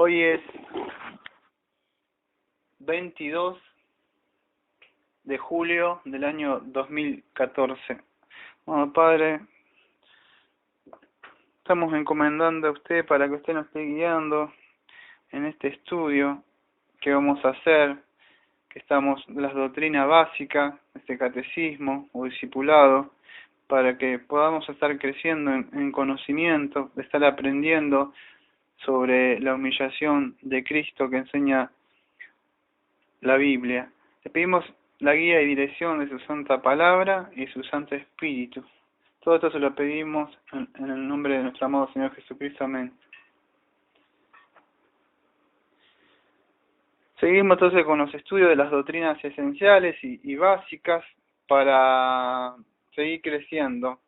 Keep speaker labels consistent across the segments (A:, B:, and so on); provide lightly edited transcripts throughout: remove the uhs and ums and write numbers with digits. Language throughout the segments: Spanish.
A: Hoy es 22 de julio del año 2014. Bueno, Padre, estamos encomendando a usted para que usted nos esté guiando en este estudio que vamos a hacer, que estamos en las doctrinas básicas, este catecismo o discipulado, para que podamos estar creciendo en conocimiento, de estar aprendiendo sobre la humillación de Cristo que enseña la Biblia. Le pedimos la guía y dirección de su santa palabra y su santo espíritu. Todo esto se lo pedimos en el nombre de nuestro amado Señor Jesucristo. Amén. Seguimos entonces con los estudios de las doctrinas esenciales y básicas para seguir creciendo.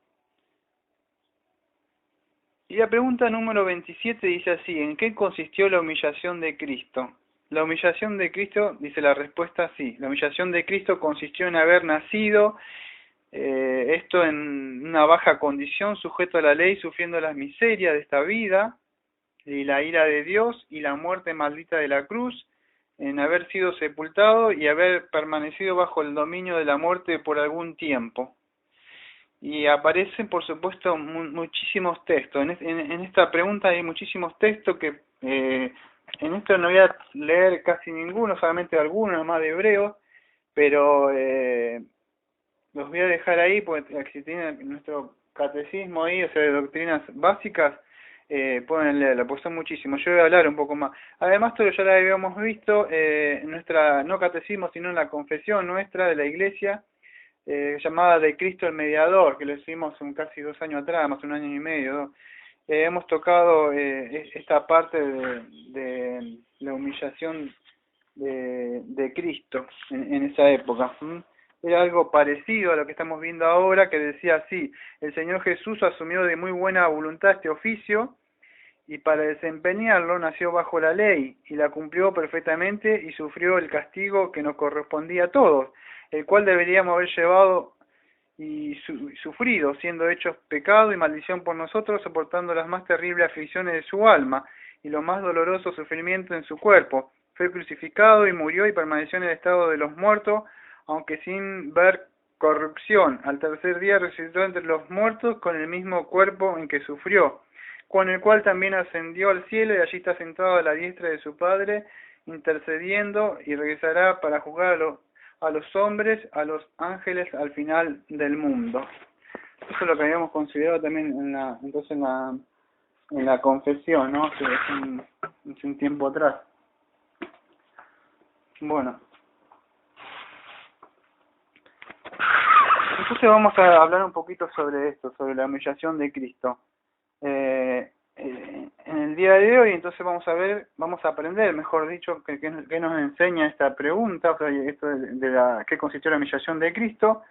A: Y la pregunta número 27 dice así: ¿en qué consistió la humillación de Cristo? La humillación de Cristo, dice la respuesta así: la humillación de Cristo consistió en haber nacido, esto en una baja condición, sujeto a la ley, sufriendo las miserias de esta vida, y la ira de Dios, y la muerte maldita de la cruz, en haber sido sepultado y haber permanecido bajo el dominio de la muerte por algún tiempo. Y aparecen, por supuesto, muchísimos textos. En esta pregunta hay muchísimos textos que en esto no voy a leer casi ninguno, solamente algunos más de Hebreos, pero los voy a dejar ahí porque si tienen nuestro catecismo ahí, o sea, de doctrinas básicas, pueden leerlo, pues son muchísimos. Yo voy a hablar un poco más. Además, todo ya lo habíamos visto en nuestra, no catecismo, sino en la confesión nuestra de la Iglesia, llamada de Cristo el Mediador, que lo hicimos casi 2 años atrás, más 1 año y medio, ¿no? Hemos tocado esta parte de la humillación de Cristo en esa época. Era algo parecido a lo que estamos viendo ahora, que decía así: el Señor Jesús asumió de muy buena voluntad este oficio, y para desempeñarlo nació bajo la ley, y la cumplió perfectamente, y sufrió el castigo que nos correspondía a todos, el cual deberíamos haber llevado y sufrido, siendo hechos pecado y maldición por nosotros, soportando las más terribles aflicciones de su alma, y los más dolorosos sufrimientos en su cuerpo. Fue crucificado y murió y permaneció en el estado de los muertos, aunque sin ver corrupción. Al tercer día resucitó entre los muertos con el mismo cuerpo en que sufrió, con el cual también ascendió al cielo, y allí está sentado a la diestra de su Padre, intercediendo, y regresará para juzgar a los hombres, a los ángeles al final del mundo. Eso es lo que habíamos considerado también en la confesión, ¿no? Hace un tiempo atrás. Bueno. Entonces vamos a hablar un poquito sobre esto, sobre la humillación de Cristo. En el día de hoy, entonces vamos a aprender, mejor dicho, qué nos enseña esta pregunta, o sea, esto de qué consistió la humillación de Cristo,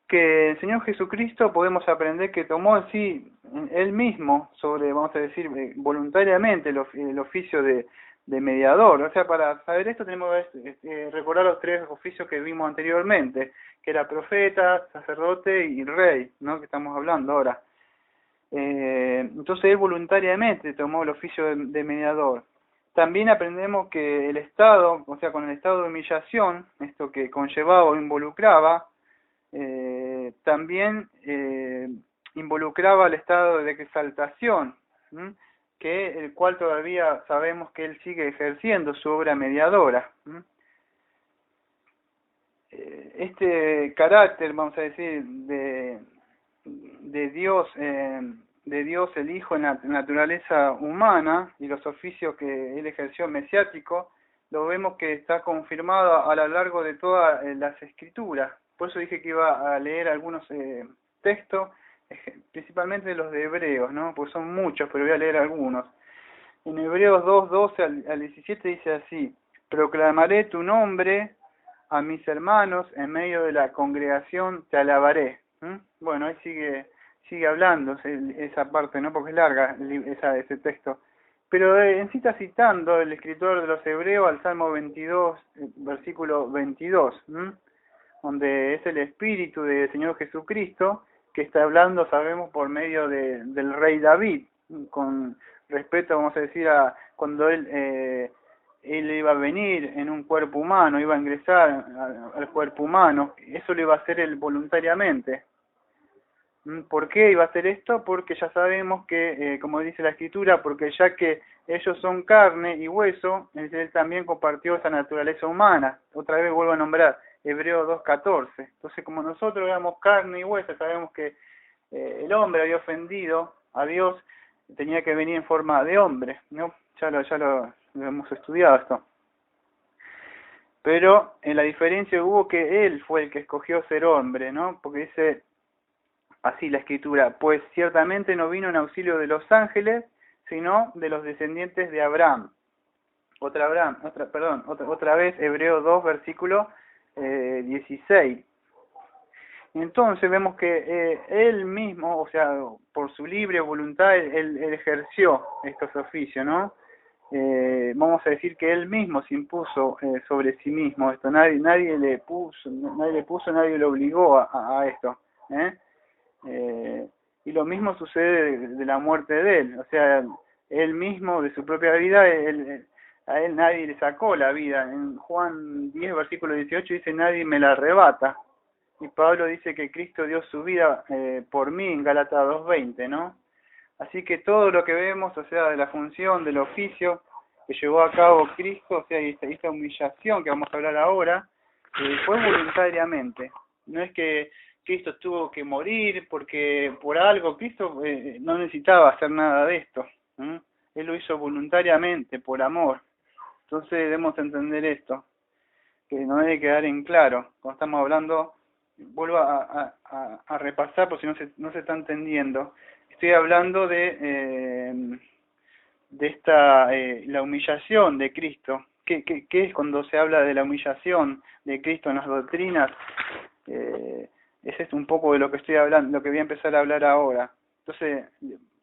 A: que el Señor Jesucristo podemos aprender que tomó en sí, Él mismo, vamos a decir, voluntariamente el oficio de mediador. O sea, para saber esto tenemos que recordar los 3 oficios que vimos anteriormente, que era profeta, sacerdote y rey, ¿no? Que estamos hablando ahora. Entonces él voluntariamente tomó el oficio de mediador. También aprendemos que el estado, o sea, con el estado de humillación, esto que conllevaba o involucraba, también involucraba el estado de exaltación, que el cual todavía sabemos que él sigue ejerciendo su obra mediadora. Este carácter, vamos a decir, de Dios el Hijo en la naturaleza humana, y los oficios que él ejerció mesiático, lo vemos que está confirmado a lo largo de todas las escrituras. Por eso dije que iba a leer algunos textos, principalmente los de Hebreos, ¿no? Pues son muchos, pero voy a leer algunos. En Hebreos 2:12 al 17 dice así: proclamaré tu nombre a mis hermanos, en medio de la congregación te alabaré. Bueno, ahí sigue hablando esa parte, ¿no? Porque es larga ese texto. Pero en sí está citando el escritor de los Hebreos al Salmo 22, versículo 22, donde es el Espíritu del Señor Jesucristo que está hablando, sabemos, por medio del rey David. con respecto, vamos a decir, a cuando él iba a venir en un cuerpo humano, iba a ingresar al cuerpo humano, eso lo iba a hacer él voluntariamente. ¿Por qué iba a hacer esto? Porque ya sabemos que, como dice la Escritura, porque ya que ellos son carne y hueso, él también compartió esa naturaleza humana. Otra vez vuelvo a nombrar Hebreos 2:14. Entonces, como nosotros éramos carne y hueso, sabemos que el hombre había ofendido a Dios, tenía que venir en forma de hombre, ¿no? Ya lo hemos estudiado esto. Pero en la diferencia hubo que él fue el que escogió ser hombre, ¿no? Porque dice así la Escritura, pues ciertamente no vino en auxilio de los ángeles, sino de los descendientes de Abraham. Otra vez Hebreos 2, versículo 16. Entonces vemos que él mismo, o sea, por su libre voluntad, él ejerció estos oficios, ¿no? Vamos a decir que él mismo se impuso sobre sí mismo esto, nadie le puso, nadie le obligó a esto, ¿eh? Y lo mismo sucede de la muerte de él, o sea, él mismo de su propia vida, a él nadie le sacó la vida. En Juan 10, versículo 18 dice, nadie me la arrebata. Y Pablo dice que Cristo dio su vida por mí en Gálatas 2:20, ¿no? Así que todo lo que vemos, o sea, de la función, del oficio que llevó a cabo Cristo, o sea, y esta humillación que vamos a hablar ahora, fue voluntariamente. No es que Cristo tuvo que morir porque por algo, Cristo no necesitaba hacer nada de esto. Él lo hizo voluntariamente, por amor. Entonces debemos entender esto, que no debe quedar en claro. Cuando estamos hablando, vuelvo a repasar por si no se está entendiendo. Estoy hablando de la humillación de Cristo. ¿Qué es cuando se habla de la humillación de Cristo en las doctrinas? Ese es un poco de lo que estoy hablando, lo que voy a empezar a hablar ahora. Entonces,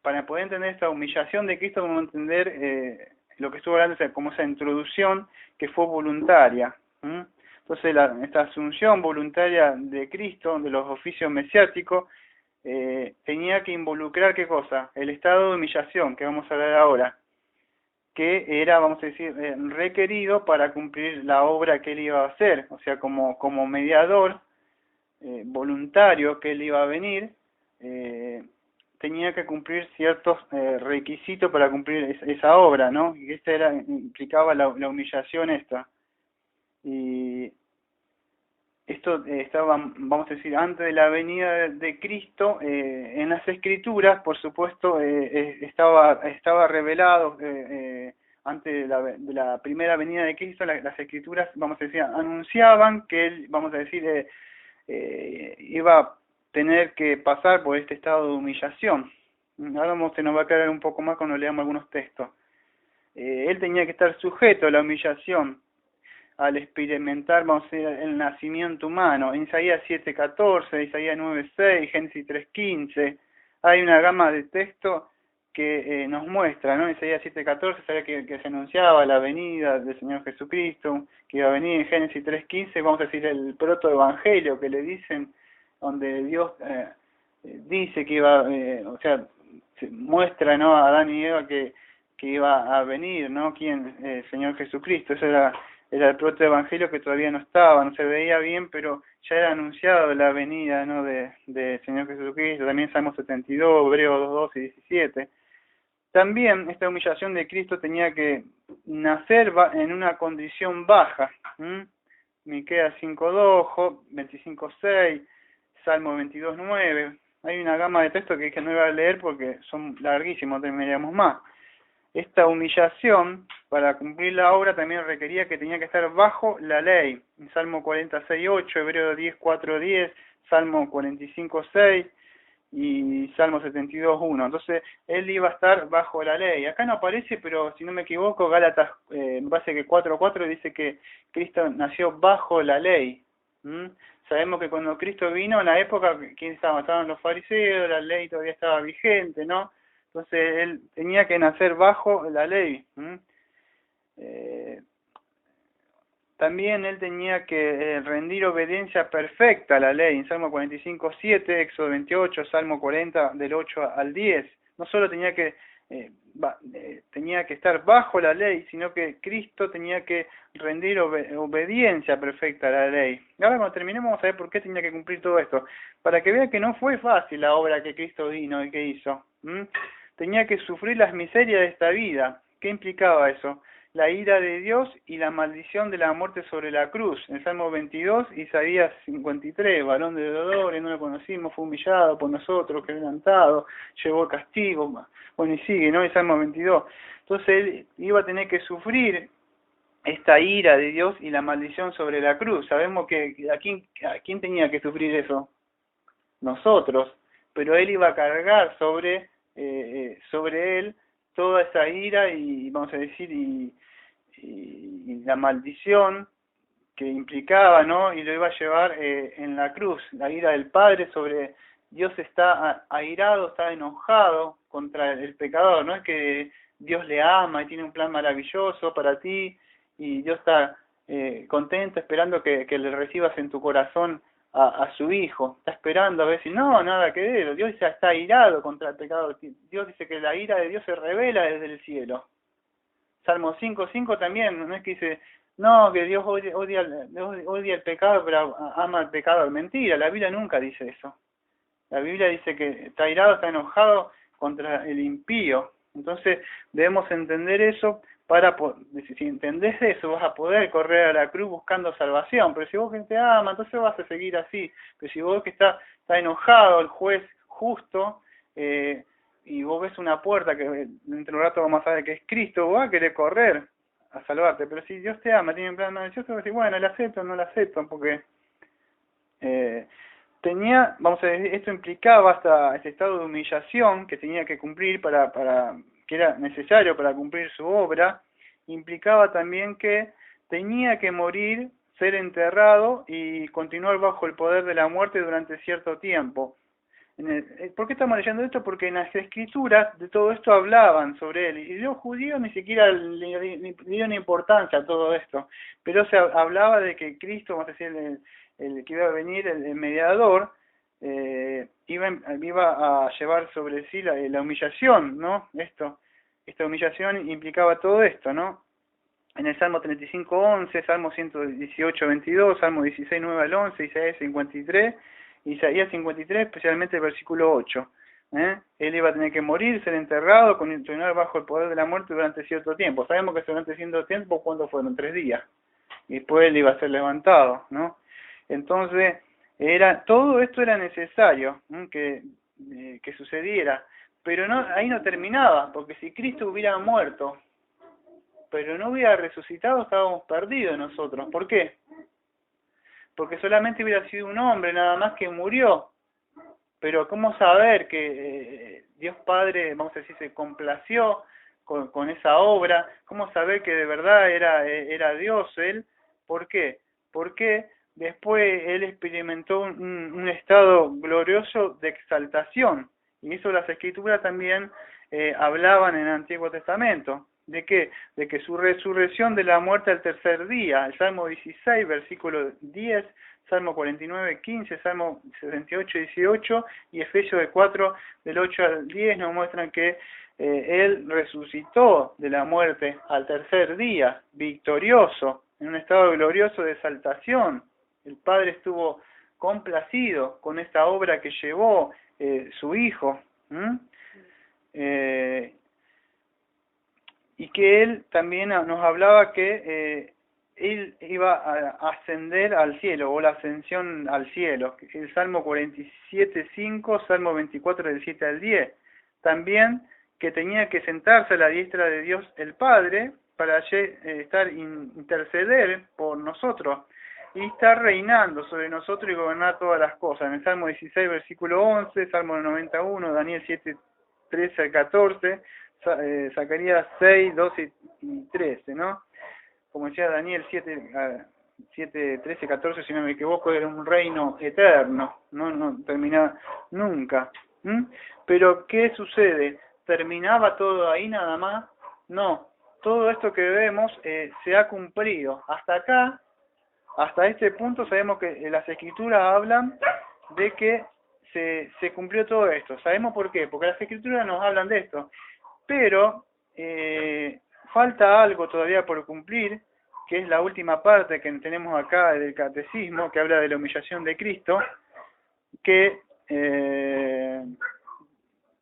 A: para poder entender esta humillación de Cristo, vamos a entender lo que estuve hablando, como esa introducción que fue voluntaria. Entonces, esta asunción voluntaria de Cristo, de los oficios mesiáticos, tenía que involucrar, ¿qué cosa? El estado de humillación, que vamos a hablar ahora, que era, vamos a decir, requerido para cumplir la obra que él iba a hacer, o sea, como mediador voluntario que él iba a venir, tenía que cumplir ciertos requisitos para cumplir esa obra, ¿no? Y implicaba la humillación esta. Y esto estaba, vamos a decir, antes de la venida de Cristo. En las Escrituras, por supuesto, estaba revelado, antes de la primera venida de Cristo, las Escrituras, vamos a decir, anunciaban que él, vamos a decir, iba a tener que pasar por este estado de humillación. Ahora se nos va a quedar un poco más cuando leamos algunos textos. Él tenía que estar sujeto a la humillación al experimentar, vamos a decir, el nacimiento humano. En Isaías 7:14, Isaías 9:6, Génesis 3:15, hay una gama de textos que nos muestra, ¿no? En Isaías 7:14 sabía que se anunciaba la venida del Señor Jesucristo, que iba a venir. En Génesis 3:15, vamos a decir, el protoevangelio que le dicen, donde Dios dice que iba, o sea, se muestra, ¿no?, a Adán y Eva que iba a venir, ¿no?, ¿quién? El Señor Jesucristo. Eso era el protoevangelio que todavía no estaba, no se veía bien, pero ya era anunciado la venida, ¿no?, de Señor Jesucristo. También Salmo 72, Hebreos 2:12 y 17. También esta humillación de Cristo tenía que nacer en una condición baja. Miqueas 5:2, Job 25:6, Salmo 22:9. Hay una gama de textos que no iba a leer porque son larguísimos, terminaríamos más. Esta humillación, para cumplir la obra, también requería que tenía que estar bajo la ley. En Salmo 46:8, Hebreos 10:4-10, Salmo 45:6 y Salmo 72:1. Entonces, él iba a estar bajo la ley. Acá no aparece, pero si no me equivoco, Gálatas, me parece que 4:4 dice que Cristo nació bajo la ley. Sabemos que cuando Cristo vino, en la época, ¿quién estaba? Estaban los fariseos, la ley todavía estaba vigente, ¿no? Entonces él tenía que nacer bajo la ley. También él tenía que rendir obediencia perfecta a la ley. En Salmo 45:7, Éxodo 28, Salmo 40, del 8 al 10. No solo tenía que tenía que estar bajo la ley, sino que Cristo tenía que rendir obediencia perfecta a la ley. Y ahora cuando terminemos vamos a ver por qué tenía que cumplir todo esto, para que vean que no fue fácil la obra que Cristo vino y que hizo. Tenía que sufrir las miserias de esta vida. ¿Qué implicaba eso? La ira de Dios y la maldición de la muerte sobre la cruz. En Salmo 22, Isaías 53, varón de dolores, no lo conocimos, fue humillado por nosotros, quebrantado, llevó el castigo. Bueno, y sigue, ¿no? En Salmo 22. Entonces él iba a tener que sufrir esta ira de Dios y la maldición sobre la cruz. Sabemos que ¿a quién tenía que sufrir eso? Nosotros. Pero él iba a cargar sobre él toda esa ira y, vamos a decir, y la maldición que implicaba, ¿no? Y lo iba a llevar en la cruz. La ira del Padre sobre Dios está airado, está enojado contra el pecador. No es que Dios le ama y tiene un plan maravilloso para ti y Dios está contento esperando que le recibas en tu corazón a su hijo. Está esperando a ver si no, nada que ver. Dios ya está airado contra el pecador. Dios dice que la ira de Dios se revela desde el cielo. Salmo 5:5 también, no es que dice, no, que Dios odia el pecado, pero ama el pecado. Mentira, la Biblia nunca dice eso. La Biblia dice que está airado, está enojado contra el impío. Entonces debemos entender eso si entendés eso, vas a poder correr a la cruz buscando salvación. Pero si vos que te ama, entonces vas a seguir así. Pero si vos que está enojado, el juez justo, y vos ves una puerta que dentro de un rato vamos a ver que es Cristo, vos vas a querer correr a salvarte. Pero si Dios te ama, tiene un plan maravilloso, vas a decir, bueno, le acepto o no le acepto, porque vamos a decir, esto implicaba hasta este estado de humillación que tenía que cumplir que era necesario para cumplir su obra. Implicaba también que tenía que morir, ser enterrado y continuar bajo el poder de la muerte durante cierto tiempo. ¿Por qué estamos leyendo esto? Porque en las escrituras de todo esto hablaban sobre él, y los judíos ni siquiera le dieron importancia a todo esto, pero se hablaba de que Cristo, vamos a decir, el que iba a venir, el mediador, iba a llevar sobre sí la humillación, ¿no? Esta humillación implicaba todo esto, ¿no? En el Salmo 35:11, Salmo 118:22, Salmo 16:9 al 11, Isaías 53, especialmente el versículo 8. Él iba a tener que morir, ser enterrado, continuar bajo el poder de la muerte durante cierto tiempo. Sabemos que durante cierto tiempo, ¿cuándo fueron? 3 días. Y después él iba a ser levantado, ¿no? Entonces, todo esto era necesario que sucediera. Pero ahí no terminaba, porque si Cristo hubiera muerto, pero no hubiera resucitado, estábamos perdidos nosotros. ¿Por qué? Porque solamente hubiera sido un hombre nada más que murió. Pero ¿cómo saber que Dios Padre, vamos a decir, se complació con esa obra? ¿Cómo saber que de verdad era Dios Él? ¿Por qué? Porque después Él experimentó un estado glorioso de exaltación. Y eso las Escrituras también hablaban en el Antiguo Testamento. ¿De qué? De que su resurrección de la muerte al tercer día, el Salmo 16, versículo 10, Salmo 49:15, Salmo 78:18 y Efesios 4, del 8 al 10 nos muestran que Él resucitó de la muerte al tercer día, victorioso, en un estado glorioso de exaltación. El Padre estuvo complacido con esta obra que llevó su Hijo. Y que Él también nos hablaba que Él iba a ascender al cielo, o la ascensión al cielo. El Salmo 47:5, Salmo 24, del 7 al 10. También que tenía que sentarse a la diestra de Dios el Padre para interceder por nosotros y estar reinando sobre nosotros y gobernar todas las cosas. En el Salmo 16, versículo 11, Salmo 91, Daniel 7, 13 al 14, Zacarías 6, 12 y 13, ¿no? Como decía Daniel 7, 13, 14, si no me equivoco, era un reino eterno, no terminaba nunca. Pero ¿qué sucede? ¿Terminaba todo ahí nada más? No, todo esto que vemos se ha cumplido. Hasta acá, hasta este punto, sabemos que las Escrituras hablan de que se cumplió todo esto. ¿Sabemos por qué? Porque las Escrituras nos hablan de esto. Pero falta algo todavía por cumplir, que es la última parte que tenemos acá del catecismo, que habla de la humillación de Cristo, que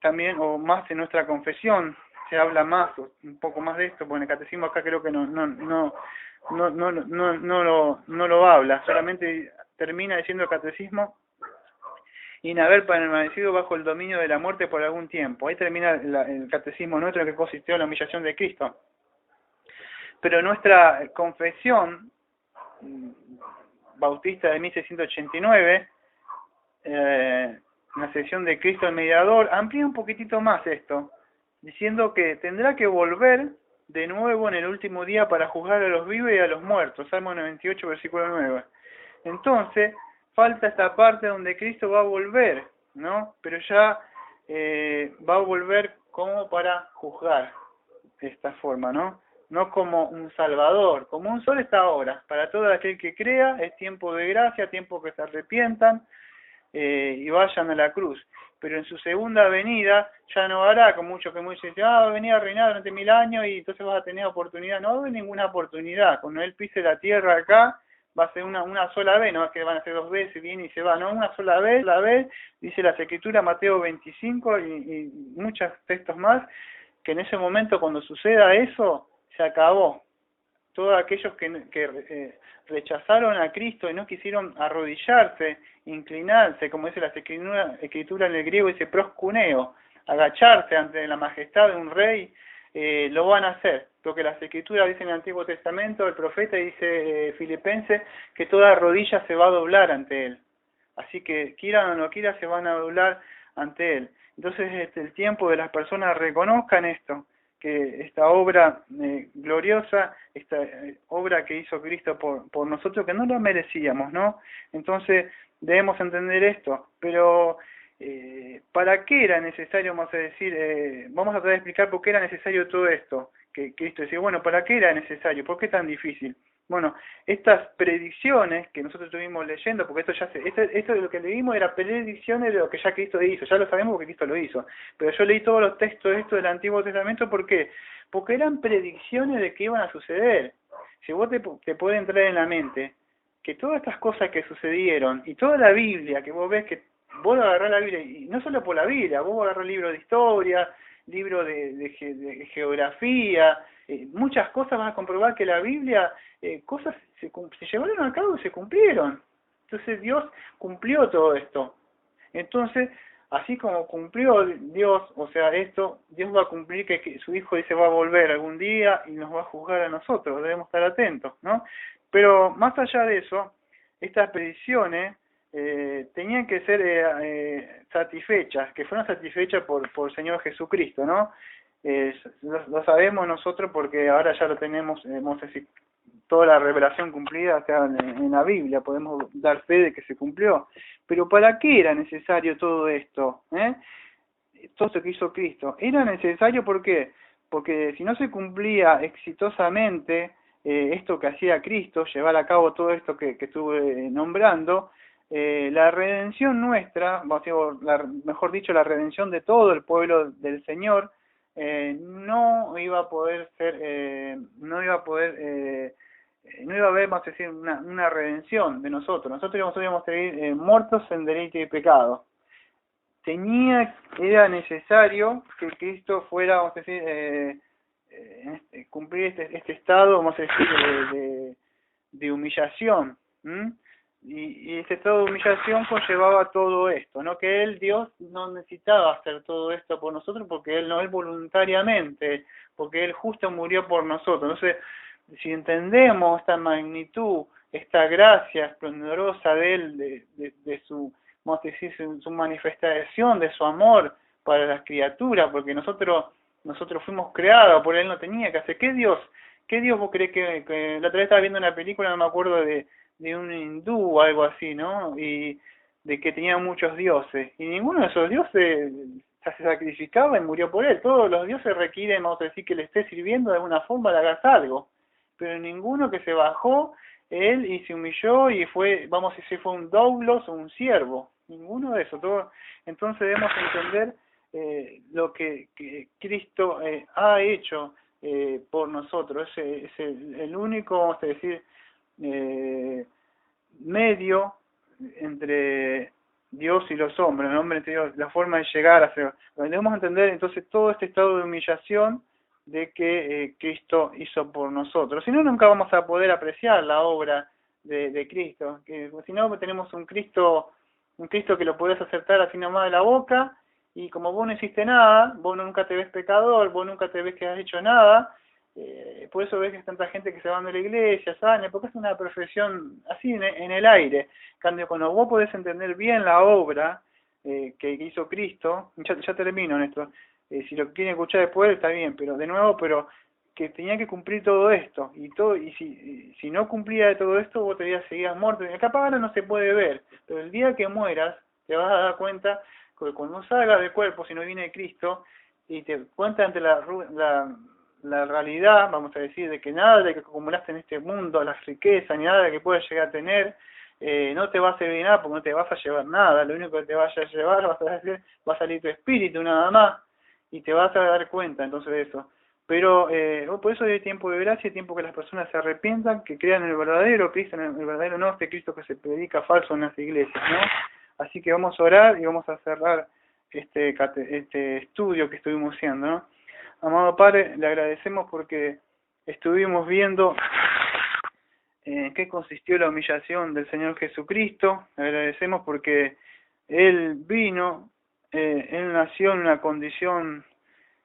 A: también, o más en nuestra confesión, se habla más, un poco más de esto, porque en el catecismo acá creo que no lo habla, solamente termina diciendo el catecismo, y en haber permanecido bajo el dominio de la muerte por algún tiempo. Ahí termina el catecismo nuestro, que consistió en la humillación de Cristo. Pero nuestra confesión bautista de 1689, la sección de Cristo el Mediador, amplía un poquitito más esto, diciendo que tendrá que volver de nuevo en el último día para juzgar a los vivos y a los muertos, Salmo 98, versículo 9. Entonces, falta esta parte donde Cristo va a volver, ¿no? Pero ya va a volver como para juzgar de esta forma, ¿no? No como un salvador, como un sol está ahora. Para todo aquel que crea es tiempo de gracia, tiempo que se arrepientan y vayan a la cruz. Pero en su segunda venida ya no hará, con muchos que muchos dicen, va a venir a reinar durante 1000 años y entonces vas a tener oportunidad. No va a haber ninguna oportunidad. Cuando Él pise la tierra acá, va a ser una sola vez, no es que van a ser 2 veces, viene y se va, no, una sola vez, dice las Escrituras, Mateo 25 y muchos textos más, que en ese momento cuando suceda eso, se acabó. Todos aquellos que rechazaron a Cristo y no quisieron arrodillarse, inclinarse, como dice la escritura en el griego, dice proscuneo, agacharse ante la majestad de un rey, lo van a hacer. Lo que las escrituras dicen en el Antiguo Testamento, el profeta dice Filipenses, que toda rodilla se va a doblar ante él. Así que quieran o no quieran, se van a doblar ante él. Entonces es el tiempo de las personas reconozcan esto, que esta obra gloriosa, esta obra que hizo Cristo por nosotros, que no lo merecíamos, ¿no? Entonces debemos entender esto, pero ¿para qué era necesario, vamos a decir, vamos a tratar de explicar por qué era necesario todo esto? Que Cristo decía, bueno, ¿para qué era necesario? ¿Por qué tan difícil? Bueno, estas predicciones que nosotros estuvimos leyendo, porque esto de lo que leímos era predicciones de lo que ya Cristo hizo, ya lo sabemos porque Cristo lo hizo, pero yo leí todos los textos de esto del Antiguo Testamento, ¿por qué? Porque eran predicciones de que iban a suceder. Si vos te puede entrar en la mente que todas estas cosas que sucedieron, y toda la Biblia, que vos ves que vos agarrás la Biblia, y no solo por la Biblia, vos agarrás libros de historia, libros de geografía, muchas cosas van a comprobar que la Biblia, cosas se llevaron a cabo y se cumplieron. Entonces Dios cumplió todo esto. Entonces, así como cumplió Dios, o sea, esto, Dios va a cumplir que su Hijo dice va a volver algún día y nos va a juzgar a nosotros, debemos estar atentos, ¿no? Pero más allá de eso, estas predicciones tenían que ser satisfechas, que fueron satisfechas por el Señor Jesucristo, ¿no? Lo sabemos nosotros porque ahora ya lo tenemos, vamos a decir, toda la revelación cumplida, o sea, en la Biblia, podemos dar fe de que se cumplió. Pero ¿para qué era necesario todo esto? Todo esto que hizo Cristo. Era necesario, ¿por qué? Porque si no se cumplía exitosamente esto que hacía Cristo, llevar a cabo todo esto que estuve nombrando, la redención nuestra, mejor dicho, la redención de todo el pueblo del Señor, no iba a poder ser, no iba a haber, vamos a decir, una redención de nosotros. Nosotros íbamos a seguir muertos en delito y pecado. Era necesario que Cristo fuera, vamos a decir, cumplir este estado, vamos a decir, de humillación. Y este estado de humillación conllevaba todo esto, ¿no? Que Él, Dios, no necesitaba hacer todo esto por nosotros porque Él voluntariamente, porque Él justo murió por nosotros. Entonces, si entendemos esta magnitud, esta gracia esplendorosa de Él, de su, vamos a decir, su manifestación de su amor para las criaturas, porque nosotros fuimos creados, por Él no tenía que hacer. ¿Qué Dios vos crees que la otra vez estaba viendo una película, no me acuerdo de un hindú o algo así, ¿no? Y de que tenía muchos dioses, y ninguno de esos dioses se sacrificaba y murió por él. Todos los dioses requieren, vamos a decir, que le esté sirviendo de alguna forma, le hagas algo, pero ninguno que se bajó él y se humilló y fue, vamos a decir, fue un doulos o un siervo, ninguno de eso. Entonces debemos entender lo que Cristo ha hecho por nosotros. Es el único, vamos a decir, medio entre Dios y los hombres, el hombre entre Dios, la forma de llegar a ser. Debemos entender entonces todo este estado de humillación de que Cristo hizo por nosotros. Si no, nunca vamos a poder apreciar la obra de Cristo. Que, si no, tenemos un Cristo que lo podés aceptar así nomás de la boca, y como vos no hiciste nada, vos nunca te ves pecador, vos nunca te ves que has hecho nada, por eso ves que hay tanta gente que se va de la iglesia, ¿saben? Porque es una profesión así en el aire. En cambio, cuando vos podés entender bien la obra que hizo Cristo, ya termino en esto, si lo quieren escuchar después está bien, pero de nuevo, que tenía que cumplir todo esto, y si no cumplía de todo esto, vos seguías muerto. Capaz ahora no se puede ver, pero el día que mueras, te vas a dar cuenta que cuando salgas del cuerpo, si no viene Cristo, y te cuenta ante la realidad, vamos a decir, de que nada de que acumulaste en este mundo, las riquezas, ni nada de que puedas llegar a tener, no te va a servir nada porque no te vas a llevar nada. Lo único que te vaya a llevar va a salir tu espíritu nada más, y te vas a dar cuenta entonces de eso. Pero por eso hay tiempo de gracia, tiempo que las personas se arrepientan, que crean en el verdadero Cristo, en el verdadero no este Cristo que se predica falso en las iglesias, ¿no? Así que vamos a orar y vamos a cerrar este estudio que estuvimos haciendo, ¿no? Amado Padre, le agradecemos porque estuvimos viendo en qué consistió la humillación del Señor Jesucristo. Le agradecemos porque Él vino, Él nació en una condición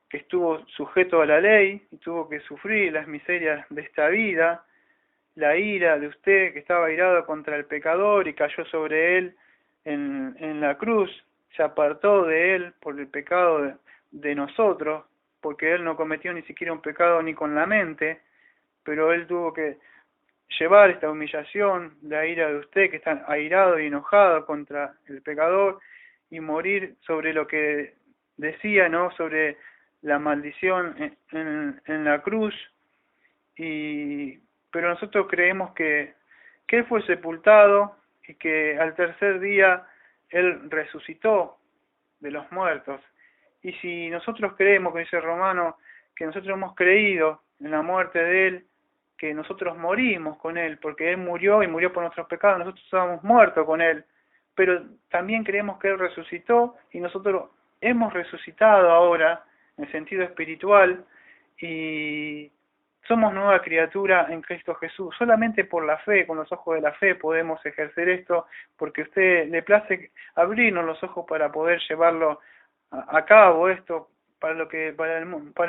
A: que estuvo sujeto a la ley y tuvo que sufrir las miserias de esta vida, la ira de usted que estaba airado contra el pecador y cayó sobre Él en la cruz, se apartó de Él por el pecado de nosotros, porque Él no cometió ni siquiera un pecado ni con la mente, pero Él tuvo que llevar esta humillación, la ira de usted que está airado y enojado contra el pecador, y morir sobre lo que decía, ¿no? Sobre la maldición en la cruz, pero nosotros creemos que Él fue sepultado y que al tercer día Él resucitó de los muertos. Y si nosotros creemos, que dice Romano, que nosotros hemos creído en la muerte de Él, que nosotros morimos con Él, porque Él murió y murió por nuestros pecados, nosotros estábamos muertos con Él, pero también creemos que Él resucitó y nosotros hemos resucitado ahora en sentido espiritual y somos nueva criatura en Cristo Jesús. Solamente por la fe, con los ojos de la fe podemos ejercer esto, porque a usted le place abrirnos los ojos para poder llevarlo a cabo esto, para lo que para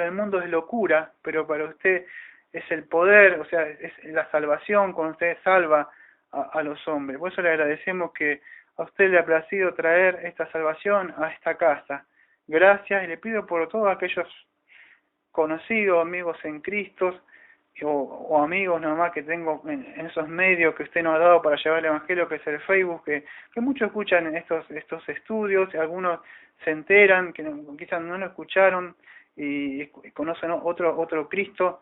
A: el mundo es locura, pero para usted es el poder, o sea, es la salvación cuando usted salva a los hombres. Por eso le agradecemos que a usted le ha placido traer esta salvación a esta casa. Gracias, y le pido por todos aquellos conocidos, amigos en Cristo, o amigos nomás que tengo en esos medios que usted nos ha dado para llevar el Evangelio, que es el Facebook, que muchos escuchan estos estudios, y algunos se enteran, que quizás no lo escucharon, y conocen otro Cristo,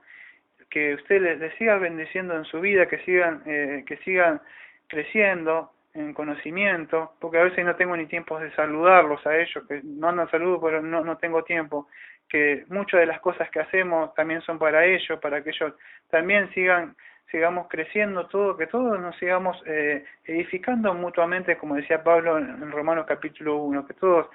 A: que usted les siga bendiciendo en su vida, que sigan creciendo en conocimiento, porque a veces no tengo ni tiempo de saludarlos a ellos, que mandan saludos, pero no tengo tiempo, que muchas de las cosas que hacemos también son para ellos, para que ellos también sigamos creciendo, que todos nos sigamos edificando mutuamente, como decía Pablo en Romanos capítulo 1, que todos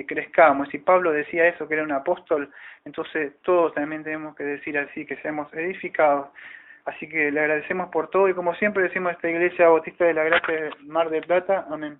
A: crezcamos. Y Pablo decía eso, que era un apóstol, entonces todos también tenemos que decir así, que seamos edificados. Así que le agradecemos por todo, y como siempre decimos a esta Iglesia Bautista de la Gracia de Mar del Plata, amén.